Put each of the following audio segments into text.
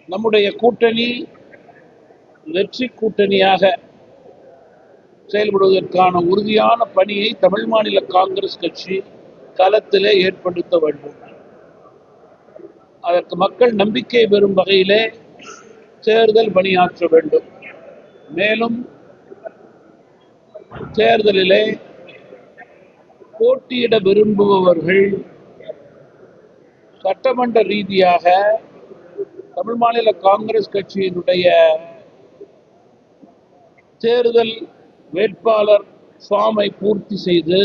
நம்முடைய கூட்டணி வெற்றி கூட்டணியாக செயல்படுவதற்கான உறுதியான பணியை தமிழ் மாநில காங்கிரஸ் கட்சி களத்திலே ஏற்படுத்த வேண்டும். அதற்கு மக்கள் நம்பிக்கை பெறும் வகையிலே தேர்தல் பணியாற்ற வேண்டும். மேலும் தேர்தலிலே போட்டியிட விரும்புபவர்கள் சட்டமன்ற ரீதியாக தமிழ் மாநில காங்கிரஸ் கட்சியினுடைய தேர்தல் வேட்பாளர் ஃபார்மை பூர்த்தி செய்து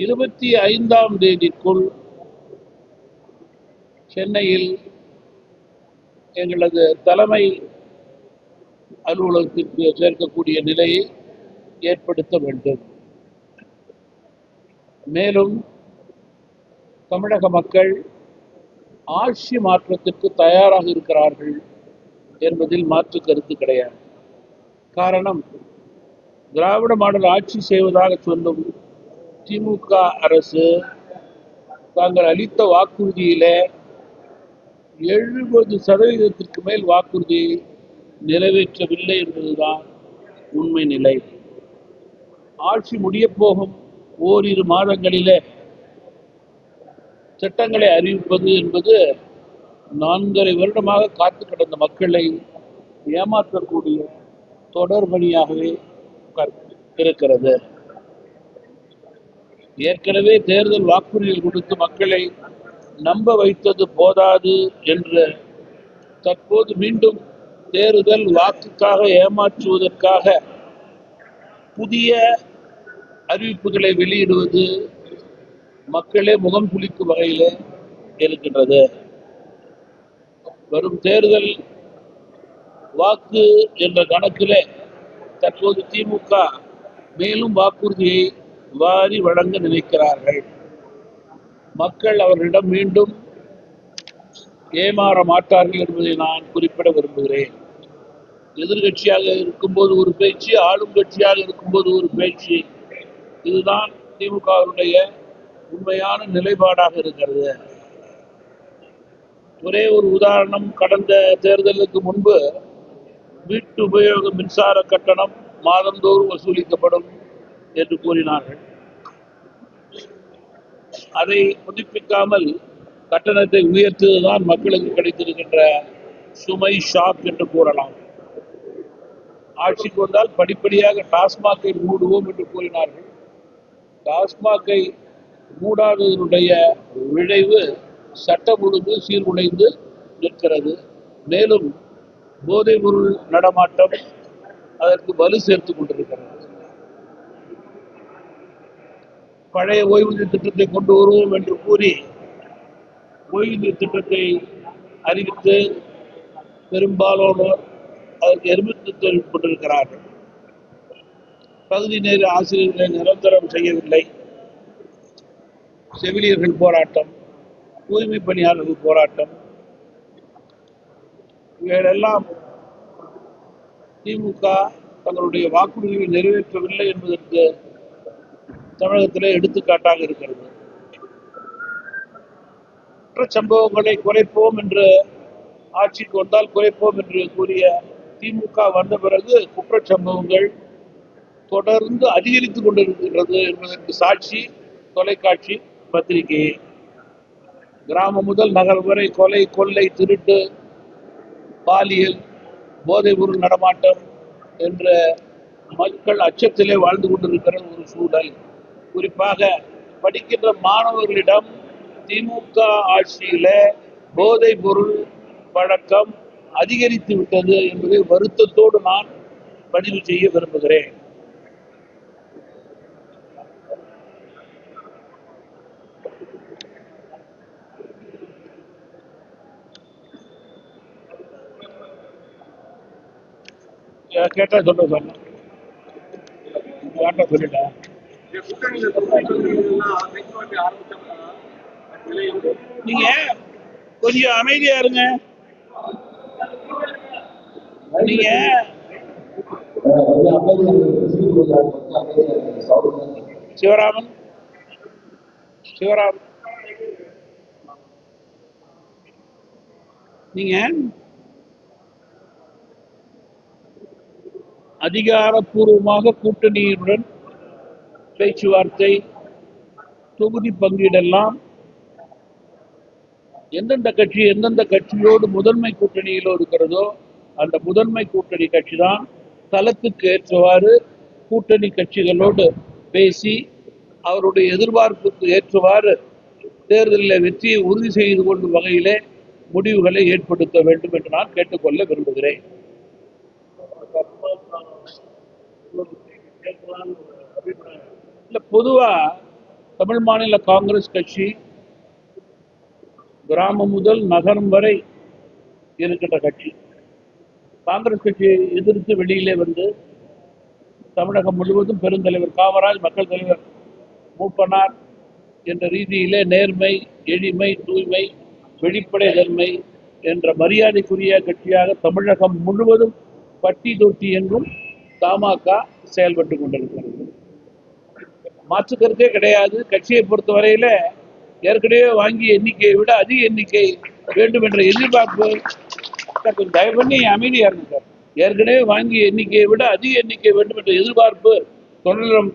25ஆம் தேதிக்குள் சென்னையில் எங்களது தலைமை அலுவலகத்திற்கு சேர்க்கக்கூடிய நிலையை ஏற்படுத்த வேண்டும். மேலும் தமிழக மக்கள் ஆட்சி மாற்றத்திற்கு தயாராக இருக்கிறார்கள் என்பதில் மாற்று கருத்து கிடையாது. காரணம், திராவிட மாடல் ஆட்சி செய்வதாக சொல்லும் திமுக அரசு தாங்கள் அளித்த வாக்குறுதியிலே 70% மேல் வாக்குறுதியை நிறைவேற்றவில்லை என்பதுதான் உண்மை நிலை. ஆட்சி முடியப்போகும் ஓரிரு மாதங்களிலே திட்டங்களை அறிவிப்பது என்பது 4.5 வருடமாக காத்து கிடந்த மக்களை ஏமாற்றக்கூடிய தொடர்பணியாகவே இருக்கிறது. ஏற்கனவே தேர்தல் வாக்குறுதிகள் கொடுத்து மக்களை நம்ப வைத்தது போதாது என்று தற்போது மீண்டும் தேர்தல் வாக்குக்காக ஏமாற்றுவதற்காக புதிய அறிவிப்புகளை வெளியிடுவது மக்களே முகம் சுளிக்கும் வகையில் இருக்கின்றது. வரும் தேர்தல் வாக்கு என்ற கணக்கிலே தற்போது திமுக மேலும் வாக்குறுதியை வாரி வழங்க நினைக்கிறார்கள். மக்கள் அவர்களிடம் மீண்டும் ஏமாற மாட்டார்கள் என்பதை நான் குறிப்பிட விரும்புகிறேன். எதிர்கட்சியாக இருக்கும்போது ஒரு பேச்சு, ஆளும் கட்சியாக இருக்கும்போது ஒரு பேச்சு, இதுதான் திமுகவுடைய உண்மையான நிலைப்பாடாக இருக்கிறது. ஒரே ஒரு உதாரணம், கடந்த தேர்தலுக்கு முன்பு வீட்டு உபயோக மின்சார கட்டணம் மாதந்தோறும் வசூலிக்கப்படும் என்று கூறினார்கள். அதை புதுப்பிக்காமல் கட்டணத்தை உயர்த்துவதுதான் மக்களுக்கு கிடைத்திருக்கின்ற சுமை ஷாக் என்று கூறலாம். ஆட்சிக்கு வந்தால் படிப்படியாக டாஸ்மாகை மூடுவோம் என்று கூறினார்கள். டாஸ்மாகை மூடாததனுடைய விளைவு சட்டம் ஒழுங்கு சீர்குலைந்து நிற்கிறது. மேலும் போதைப் பொருள் நடமாட்டம் அதற்கு வலு சேர்த்துக் கொண்டிருக்கிறது. பழைய ஓய்வூதிய திட்டத்தை கொண்டு வருவோம் என்று கூறி ஓய்வூதிய திட்டத்தை அறிவித்து பெரும்பாலானோர் அதற்கு எதிர்ப்பு தெரிவித்துக் கொண்டிருக்கிறார்கள். பகுதி நேர ஆசிரியர்களை நிரந்தரம் செய்யவில்லை. செவிலியர்கள் போராட்டம், தூய்மை பணியாளர்கள் போராட்டம், இவைகளெல்லாம் திமுக தங்களுடைய வாக்குறுதிகளை நிறைவேற்றவில்லை என்பதற்கு தமிழகத்திலே எடுத்துக்காட்டாக இருக்கிறது. குற்றச்சம்பவங்களை குறைப்போம் என்று ஆட்சிக்கு வந்தால் குறைப்போம் என்று கூறிய திமுக வந்த பிறகு குற்றச்சம்பவங்கள் தொடர்ந்து அதிகரித்துக் கொண்டிருக்கிறது என்பதற்கு சாட்சி தொலைக்காட்சி பத்திரிகை. கிராமம் முதல் நகர் வரை கொலை, கொள்ளை, திருட்டு, பாலியல், போதைப் பொருள் நடமாட்டம் என்ற மக்கள் அச்சத்திலே வாழ்ந்து கொண்டிருக்கிற ஒரு சூழல். குறிப்பாக படிக்கின்ற மாணவர்களிடம் திமுக ஆட்சியில போதைப் பொருள் பழக்கம் அதிகரித்து விட்டது என்பதை வருத்தத்தோடு நான் பதிவு செய்ய விரும்புகிறேன். கேட்டா சொல்லிட்டேன். நீங்க கொஞ்சம் அமைதியா இருங்க. நீங்க சிவராமன் நீங்க அதிகாரப்பூர்வமாக கூட்டணியுடன் பேச்சுவார்த்தை, தொகுதி பங்கீடெல்லாம் எந்தெந்த கட்சியோடு முதன்மை கூட்டணியில் இருக்கிறதோ அந்த முதன்மை கூட்டணி கட்சி தான் தளத்துக்கு ஏற்றவாறு கூட்டணி கட்சிகளோடு பேசி அவருடைய எதிர்பார்ப்புக்கு ஏற்றவாறு தேர்தலில் வெற்றியை உறுதி செய்து கொள்ளும் வகையிலே முடிவுகளை ஏற்படுத்த வேண்டும் என்று நான் கேட்டுக்கொள்ள விரும்புகிறேன். இல்ல, பொதுவா தமிழ் மாநில காங்கிரஸ் கட்சி கிராமம் முதல் நகரம் வரை இருக்கின்ற கட்சி. காங்கிரஸ் கட்சியை எதிர்த்து வெளியிலே வந்து தமிழகம் முழுவதும் பெருந்தலைவர் காமராஜ், மக்கள் தலைவர் மூப்பனார் என்ற ரீதியிலே நேர்மை, எளிமை, தூய்மை, வெளிப்படை தன்மை என்ற மரியாதைக்குரிய கட்சியாக தமிழகம் முழுவதும் பட்டி தொட்டி என்றும் தமாக செயல்பட்டு கொண்டிருக்கிறது. மாற்று கருத்தே கிடையாது. கட்சியை பொறுத்தவரையில ஏற்கனவே வாங்கிய எண்ணிக்கையை விட அதிக எண்ணிக்கை வேண்டும் என்ற எதிர்பார்ப்பு. கொஞ்சம் தயவு பண்ணி அமைதியா இருங்க சார். ஏற்கனவே வாங்கிய எண்ணிக்கையை விட அதிக எண்ணிக்கை வேண்டும் என்ற எதிர்பார்ப்பு தொடரும்,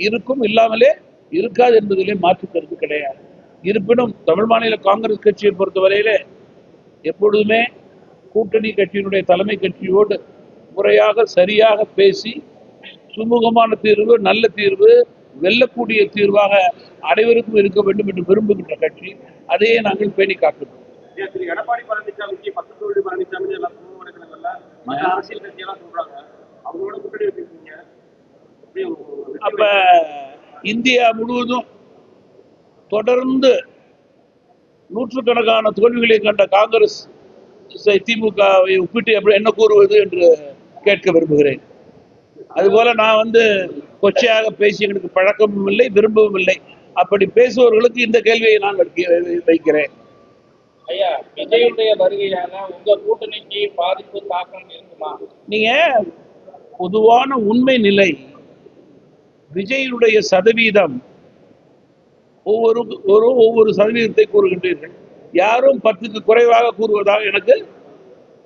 இருக்கும், இல்லாமலே இருக்காது என்பதிலே மாற்று கருத்து கிடையாது. இருப்பினும் தமிழ் மாநில காங்கிரஸ் கட்சியை பொறுத்தவரையில எப்பொழுதுமே கூட்டணி கட்சியினுடைய தலைமை கட்சியோடு முறையாக சரியாக பேசி சுமூகமான தீர்வு, நல்ல தீர்வு, வெல்லக்கூடிய தீர்வாக அனைவருக்கும் இருக்க வேண்டும் என்று விரும்புகின்ற கட்சி. அதையே நாங்கள் பேணி காக்கிறோம். எடப்பாடி பழனிசாமிக்கு 10 தொகுதி பழனிசாமி அரசியல் கட்சியெல்லாம் சொல்றாங்க, அவங்களோட கூட்டணி வச்சிருக்கீங்க. அப்ப இந்தியா முழுவதும் தொடர்ந்து நூற்றுக்கணக்கான தோல்விகளை கண்ட காங்கிரஸ் திமுகவை ஒப்பிட்டு என்ன கூறுவது என்று கேட்க விரும்புகிறேன். அதுபோல நான் கொச்சையாக பேசி எங்களுக்கு பழக்கமும் இல்லை, விரும்பவும் இல்லை. அப்படி பேசுபவர்களுக்கு இந்த கேள்வியை நான் வைக்கிறேன். ஐயா, விஜயுடைய வருகையால உங்க கூட்டணிக்கு பாதிப்பு தாக்கம் இருக்குமா? நீங்க பொதுவான உண்மை நிலை, விஜயுடைய சதவீதம் ஒவ்வொரு சதவீதத்தை கூறுகின்றீர்கள். யாரும் 10க்கு குறைவாக கூறுவதாக எனக்கு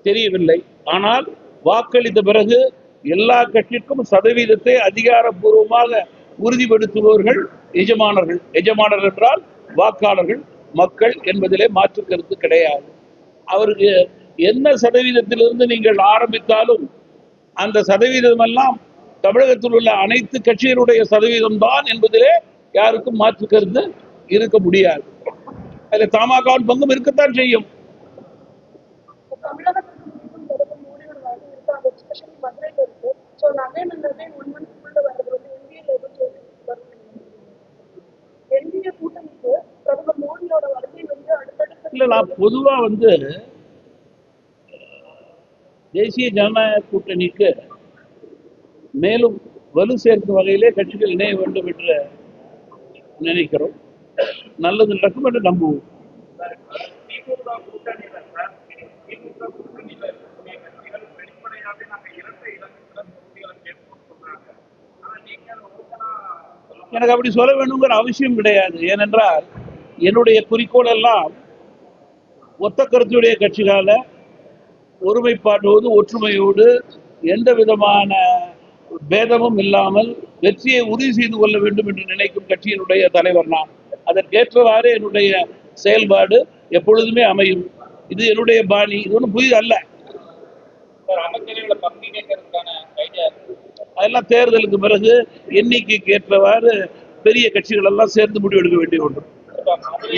தெரியவில்லை. ஆனால் வாக்களித்த பிறகு எல்லா கட்சிக்கும் சதவீதத்தை அதிகாரப்பூர்வமாக உறுதிப்படுத்துபவர்கள் எஜமானர்கள். எஜமானர் என்றால் வாக்காளர்கள், மக்கள் என்பதிலே மாற்று கருத்து கிடையாது. அவருக்கு என்ன சதவீதத்திலிருந்து நீங்கள் ஆரம்பித்தாலும் அந்த சதவீதம் எல்லாம் தமிழகத்தில் உள்ள அனைத்து கட்சிகளுடைய சதவீதம் தான் என்பதிலே யாருக்கும் மாற்று கருத்து இருக்க முடியாது. அதில் தமாகவின் பங்கும் இருக்கத்தான் செய்யும். இல்ல, நான் பொதுவா தேசிய ஜனநாயக கூட்டணிக்கு மேலும் வலு சேர்க்கும் வகையிலே கட்சிகள் இணைய வேண்டும் என்று நினைக்கிறோம். நல்லது நடக்கும் என்று நம்புவோம். எனக்கு அப்படி சொல்ல வேண்டுங்கிற அவசியம் கிடையாது. ஏனென்றால் என்னுடைய குறிக்கோள் எல்லாம் ஒத்த கருத்துடைய கட்சிகால ஒருமைப்பாட்டோடு, ஒற்றுமையோடு, எந்த விதமான பேதமும் இல்லாமல் வெற்றியை உறுதி செய்து கொள்ள வேண்டும் என்று நினைக்கும் கட்சியினுடைய தலைவர் நான். அதற்கேற்றவாறு என்னுடைய செயல்பாடு எப்பொழுதுமே அமையும். இது என்னுடைய பாணி. இது ஒன்றும் புதிது அல்ல. அதெல்லாம் தேர்தலுக்கு பிறகு எண்ணிக்கைக்கு ஏற்றவாறு பெரிய கட்சிகள் எல்லாம் சேர்ந்து முடிவெடுக்க வேண்டிய ஒன்று.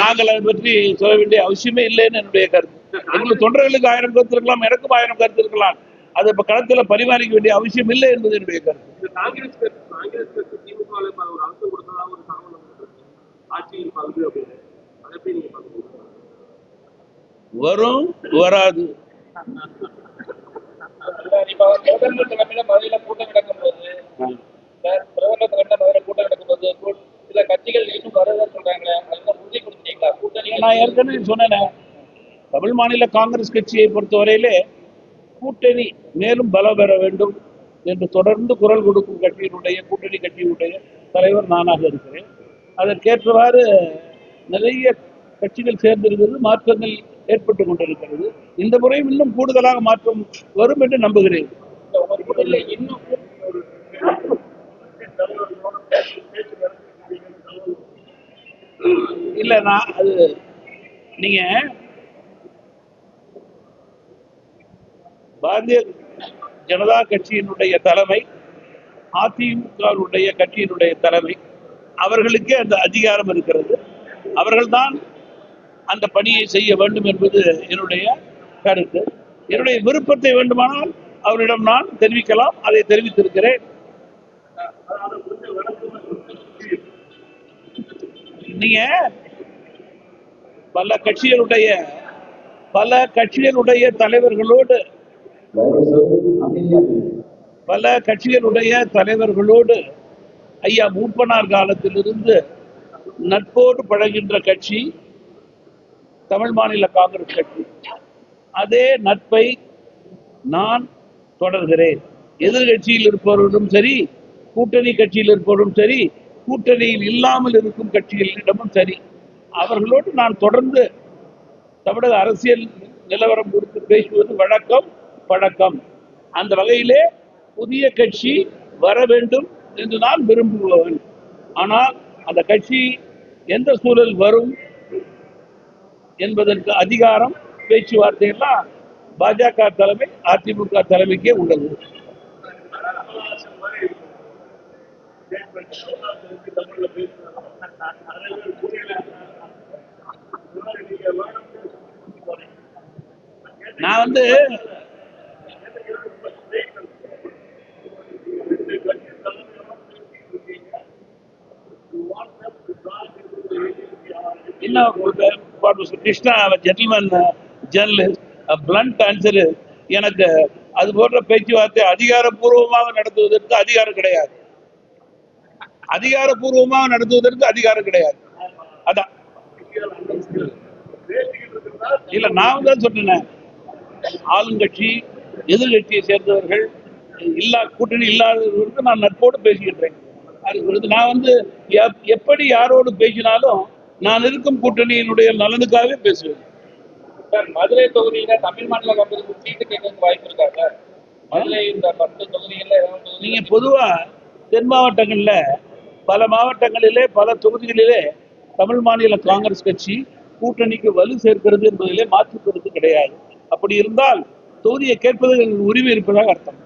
நாங்கள் அதை பற்றி சொல்ல வேண்டிய அவசியமே இல்லைன்னு என்னுடைய கருத்து. எங்களுக்கு தொண்டர்களுக்கு 1000 கருத்து இருக்கலாம், எனக்கும் 1000 கருத்து இருக்கலாம். அதை இப்ப களத்தில் பரிமாறிக்க வேண்டிய அவசியம் இல்லை என்பது என்னுடைய கருத்து. வரும், வராது. பிரதமர் தலைமையில மதுரையில கூட்டம் நடக்கும்போது சில கட்சிகள் இன்னும் வருவதாக சொல்றாங்க. உறுதி கொடுத்தீங்களா கூட்டணி? நான் ஏற்கனவே சொன்னேன், தமிழ் மாநில காங்கிரஸ் கட்சியை பொறுத்தவரையிலே கூட்டணி மேலும் பலம் பெற வேண்டும் என்று தொடர்ந்து குரல் கொடுக்கும் கூட்டணி கட்சியினுடைய தலைவர் நானாக இருக்கிறேன். அதற்கேற்றவாறு நிறைய கட்சிகள் சேர்ந்திருக்கிறது. மாற்றங்கள் ஏற்பட்டுக் கொண்டிருக்கிறது. இந்த முறையும் இன்னும் கூடுதலாக மாற்றம் வரும் என்று நம்புகிறேன். இன்னும் ஒரு இல்ல நான் அது நீங்க பாரதிய ஜனதா கட்சியினுடைய தலைமை, அதிமுகவுடைய கட்சியினுடைய தலைமை, அவர்களுக்கே அந்த அதிகாரம் இருக்கிறது. அவர்கள்தான் அந்த பணியை செய்ய வேண்டும் என்பது என்னுடைய கருத்து. என்னுடைய விருப்பத்தை வேண்டுமானால் அவரிடம் நான் தெரிவிக்கலாம். அதை தெரிவித்திருக்கிறேன். நீங்க பல கட்சிகளுடைய தலைவர்களோடு ஐயா மூப்பனார் காலத்திலிருந்து நட்போடு பழகின்ற கட்சி தமிழ் மாநில காங்கிரஸ் கட்சி. அதே நட்பை நான் தொடர்கிறேன். எதிர்கட்சியில் இருப்பவர்களும் சரி, கூட்டணி கட்சியில் இருப்பவர்களும் சரி, கூட்டணியில் இல்லாமல் இருக்கும் கட்சிகளிடமும் சரி, அவர்களோடு நான் தொடர்ந்து தமிழக அரசியல் நிலவரம் குறித்து பேசுவது வழக்கம், பழக்கம். அந்த வகையிலே புதிய கட்சி வர வேண்டும் என்று நான் விரும்புவேன். ஆனால் அந்த கட்சி எந்த சூழல் வரும் என்பதற்கு அதிகாரம், பேச்சுவார்த்தையெல்லாம் பாஜக தலைமை, அதிமுக தலைமைக்கே உள்ளது. நான் Krishna, a gentleman journalist, a blunt answer is, எனக்கு அது போன்ற பேச்சுவார்த்தை அதிகாரப்பூர்வமாக நடத்துவதற்கு அதிகாரம் கிடையாது. அதான் இல்ல, நான் தான் சொன்னேன், ஆளுங்கட்சி எதிர்கட்சியை சேர்ந்தவர்கள் கூட்டணி இல்லாதவர்களுக்கு நான் நட்போடு பேசுகின்றேன். நான் எப்படி யாரோடு பேசினாலும் நான் இருக்கும் கூட்டணியினுடைய நலனுக்காகவே பேசுவேன். சார், மதுரை தொகுதியில தமிழ் மாநில காங்கிரஸ் சீட்டு கேட்கறதுக்கு வாய்ப்பு இருக்கா சார்? மதுரை இந்த 10 தொகுதிகள்ல நீங்க பொதுவா தென் மாவட்டங்கள்ல பல மாவட்டங்களிலே பல தொகுதிகளிலே தமிழ் மாநில காங்கிரஸ் கட்சி கூட்டணிக்கு வலு சேர்க்கிறது என்பதிலே மாற்று கருத்து கிடையாது. அப்படி இருந்தால் தொகுதியை கேட்பதில் உரிமை இருப்பதாக அர்த்தம்.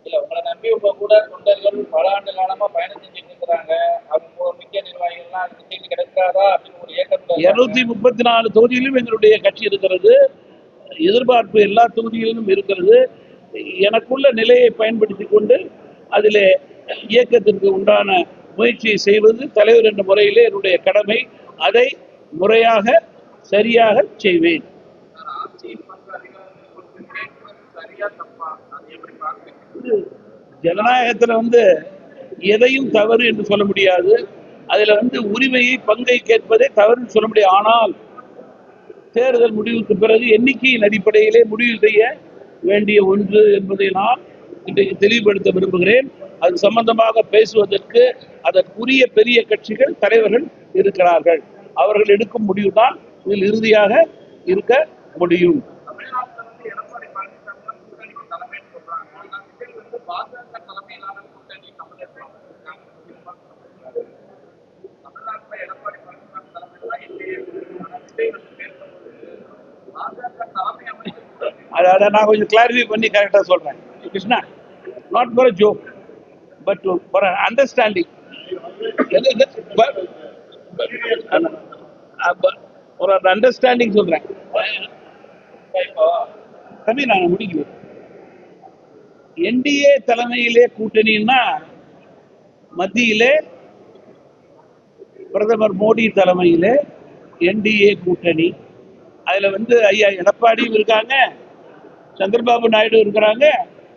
இல்ல, உங்களை நம்பி உங்க கூட தொண்டர்கள் பல ஆண்டு காலமா பயணம் செஞ்சுட்டு இருக்கிறாங்க. அவங்க முக்கிய நிர்வாகிகள்லாம் அதுக்கு சீட்டு கிடைக்காதா அப்படின்னு ஒரு ஏக்கத்தில் 234 தொகுதியிலும் எங்களுடைய கட்சி இருக்கிறது. எதிர்பார்ப்பு எல்லா தொகுதிகளிலும் இருக்கிறது. எனக்குள்ள நிலையை பயன்படுத்தி கொண்டு அதிலே இயக்கத்திற்கு உண்டான முயற்சியை செய்வது தலைவர் என்ற முறையிலே என்னுடைய கடமை. அதை முறையாக சரியாக செய்வேன். ஜனநாயகத்துல எதையும் தவறு என்று சொல்ல முடியாது. அதுல உரிமையை, பங்கை கேட்பதே தவறு சொல்ல முடியாது. ஆனால் தேர்தல் முடிவுக்கு பிறகு எண்ணிக்கையின் அடிப்படையிலே முடிவு செய்ய வேண்டிய ஒன்று என்பதை நான் இன்றைக்கு தெளிவுபடுத்த விரும்புகிறேன். அது சம்பந்தமாக பேசுவதற்கு அதற்குரிய பெரிய கட்சிகள், தலைவர்கள் இருக்கிறார்கள். அவர்கள் எடுக்கும் முடிவுதான் இதில் இறுதியாக இருக்க முடியும். அதை நான் கொஞ்சம் கிளாரிஃபை பண்ணி கரெக்டாக சொல்றேன். Krishna, not for a joke, but for an understanding. ஒரு அண்டர்ஸ்டாண்டிங் சொல்றேன். தம்பி, நான் முடிக்கிறேன். என்டிஏ தலைமையிலே கூட்டணின்னா மத்தியிலே பிரதமர் மோடி தலைமையிலே என்டிஏ கூட்டணி. அதுல ஐயா எடப்பாடியும் இருக்காங்க, சந்திரபாபு நாயுடு இருக்கிறாங்க,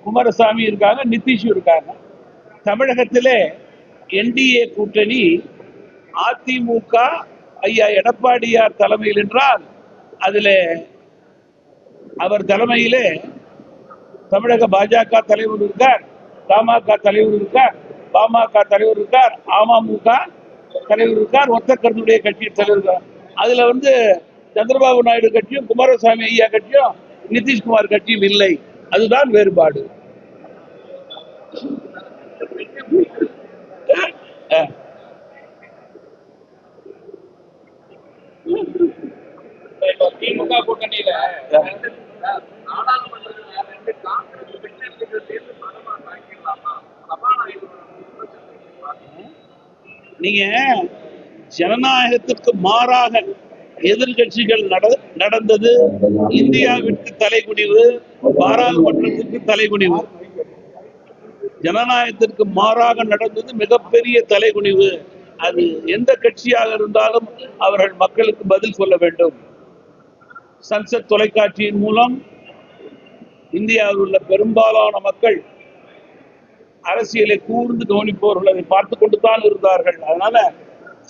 குமாரசாமி இருக்காங்க, நிதிஷ் இருக்காங்க. தமிழகத்திலே என்டிஏ கூட்டணி அதிமுக ஐயா எடப்பாடியார் தலைமையில் என்றால் அதுல அவர் தலைமையிலே தமிழக பாஜக தலைவர் இருக்கார், தமாக தலைவர் இருக்கார், பாமக தலைவர் இருக்கார், அமமுக தலைவர் இருக்கார், ஒத்த கருத்துடைய கட்சி தலைவர் இருக்கார். அதுல சந்திரபாபு நாயுடு கட்சியும் குமாரசாமி ஐயா கட்சியும் நிதிஷ்குமார் கட்சியும் இல்லை. அதுதான் வேறுபாடு. திமுக கூட்டணியில நாடாளுமன்றத்தில் காங்கிரஸ் கட்சிகள் சேர்ந்து பலமா தாக்கிடலாமா? நீங்க ஜனநாயகத்திற்கு மாறாக எதிர்கட்சிகள் நடந்தது இந்தியாவிற்கு தலைகுனிவு, பாராளுமன்றத்திற்கு தலைகுனிவு. ஜனநாயகத்திற்கு மாறாக நடந்தது மிகப்பெரிய தலைகுனிவு. அது எந்த கட்சியாக இருந்தாலும் அவர்கள் மக்களுக்கு பதில் சொல்ல வேண்டும். சன்சத் தொலைக்காட்சியின் மூலம் இந்தியாவில் உள்ள பெரும்பாலான மக்கள் அரசியலை கூர்ந்து கவனிப்பவர்கள் அதை பார்த்துக் கொண்டுதான் இருந்தார்கள். அதனால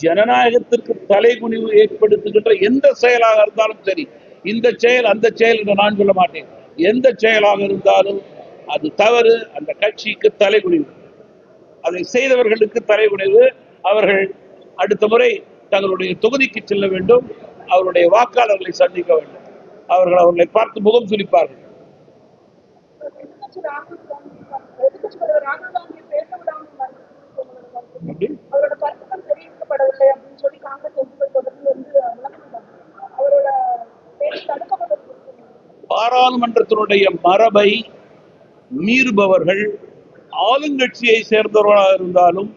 ஜனநாயகத்திற்கு தலைகுனிவு ஏற்படுத்துகின்ற எந்த செயலாக இருந்தாலும் சரி, இந்த செயல் அந்த செயல் என்று நான் சொல்ல மாட்டேன், எந்த செயலாக இருந்தாலும் அது தவறு. அந்த கட்சிக்கு தலைகுனிவு, அதை செய்தவர்களுக்கு தலைகுனிவு. அவர்கள் அடுத்த முறை தங்களுடைய தொகுதிக்கு செல்ல வேண்டும், அவருடைய வாக்காளர்களை சந்திக்க வேண்டும். அவர்களை பார்த்து முகம் சுளிப்பார்கள். பாராளுமன்றத்தினுடைய மரபை மீறுபவர்கள் ஆளுங்கட்சியை சேர்ந்தவர்களாக இருந்தாலும்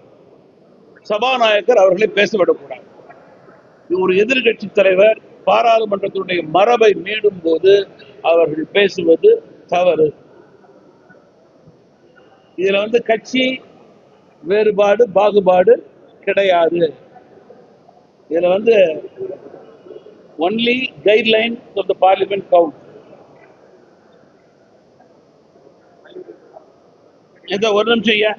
சபாநாயகர் அவர்களை பேசவிடக்கூடாது. ஒரு எதிர்கட்சி தலைவர் பாராளுமன்றத்தினுடைய மரபை மீறும் போது அவர்கள் பேசுவது தவறு. இதுல கட்சி வேறுபாடு பாகுபாடு கிடையாது. இதுல only guideline of the parliament count. ஒரு நிமிஷம் ஐயா.